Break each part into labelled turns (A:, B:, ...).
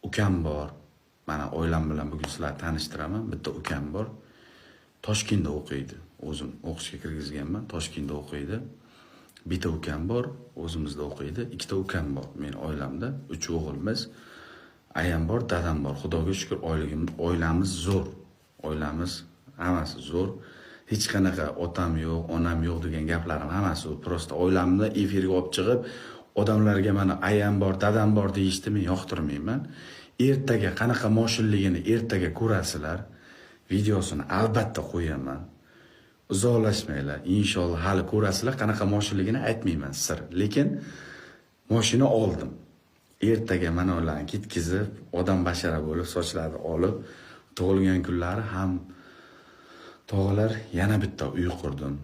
A: ukam bor. Mana oilam bilan bugun sizlarni tanishtiraman. Bitta ukam bor. Toshkentda o'qiydi. O'zim o'qishga kirgizganman. Toshkentda o'qiydi. Bitta ukam bor, o'zimizda o'qiydi. Ikkita ukam bor men oilamda. 3 o'g'ilmiz. Ayam bor, dadam bor. Xudoga shukr, oilamiz zo'r. Oilamiz hammasi zo'r. Hech qanaqa otam yo'q, onam yo'q degan gaplarim hammasi prosta oilamni efirga olib chiqib, odamlarga mana ayam bor, dadam bor deyishni men yoqtirmayman. Ertaga qanaqa moshinligini ertaga ko'rasizlar. Videosini albatta qo'yaman. Uzoqlashmanglar. Inshaalloh hali ko'rasizlar, qanaqa moshinligini aytmayman sir. Lekin mashina oldim. Ertaga mana ularni ketkizib, odam bashara bo'lib, sochlarini olib, tug'ilgan kunlari ham tog'alar yana bitta uy qurdim.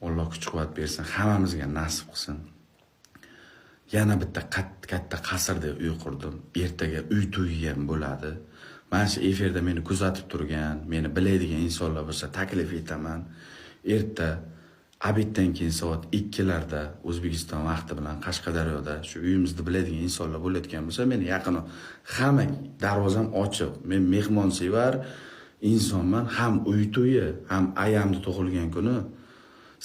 A: Alloh kuch-quvvat bersin, hammamizga nasib qilsin. Yana bitta katta qasrda uy qurdim. Ertaga uy to'yi ham bo'ladi. Mana shu efirda meni kuzatib turgan, meni biladigan insonlar bo'lsa taklif etaman. Erta abitdan keyin soat 2larda O'zbekiston vaqti bilan Qashqadaryoda shu uyimizni biladigan insonlar bo'layotgan bo'lsa, meni yaqini hamma darvozam ochiq. Men mehmonsevar insonman, ham uy to'yi, ham ayamni tug'ilgan kuni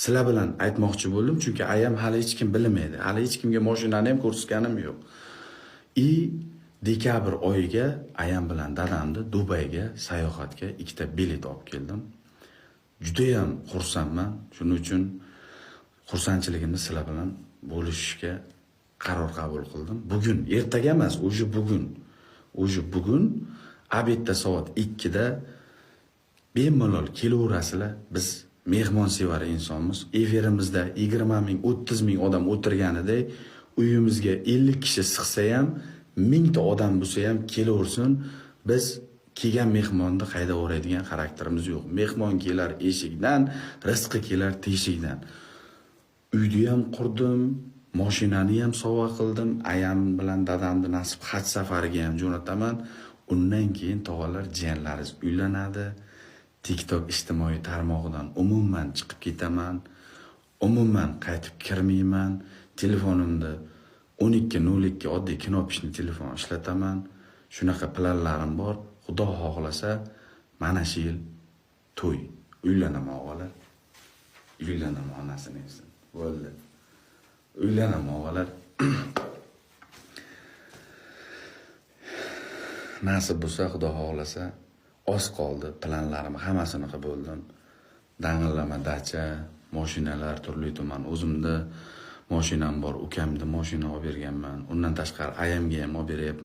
A: sizlar bilan aytmoqchi bo'ldim, chunki ayam hali hech kim bilmaydi. Hali hech kimga mashinani ham ko'rsatganim yo'q. Dekabr oyiga ayam bilan dadamni Dubayga sayohatga 2ta bilet olib keldim. Juda ham xursandman. Shuning uchun xursandchiligimni sizlar bilan bo'lishga qaror qabul qildim. Bugun, ertaga emas, o'sha bugun. Bugun abitda soat 2da bemalol kelaverasizlar. Biz mehmonsevar insonmiz. Efirimizda 20 ming, 30 ming odam o'tirganida uyimizga 50 kishi sig'sa ham, 1000 ta odam bo'lsa ham kelaversin. Biz kelgan mehmonni qayda o'raydigan xarakterimiz yo'q. Mehmon kelar eshikdan, rizqi kelar teshikdan. Uyni ham qurdim, mashinani ham sovg'a qildim. Ayam bilan dadamni nasib haj safariga ham jo'nataman. Undan keyin tog'alar jiyanlaringiz uylanadi. TikTok ijtimoiy tarmog'idan umuman chiqib ketaman. Umuman qaytib kirmayman. Telefonimda 12:02 oddiy knopishni telefon ishlataman. Shunaqa planlarim bor. Xudo xohlasa mana shu yil to'y. Uylanaman o'g'illar. Uylanaman onasini esin. Bo'ldi. Uylanaman o'g'illar. Nasib bo'lsa Xudo xohlasa oz qoldi, planlarim hammasini qilib bo'ldim. Dang'illama dacha, mashinalar turli tuman. O'zimda mashinam bor, ukamda mashina olib berganman. Undan tashqari ayamga ham olib beryapman.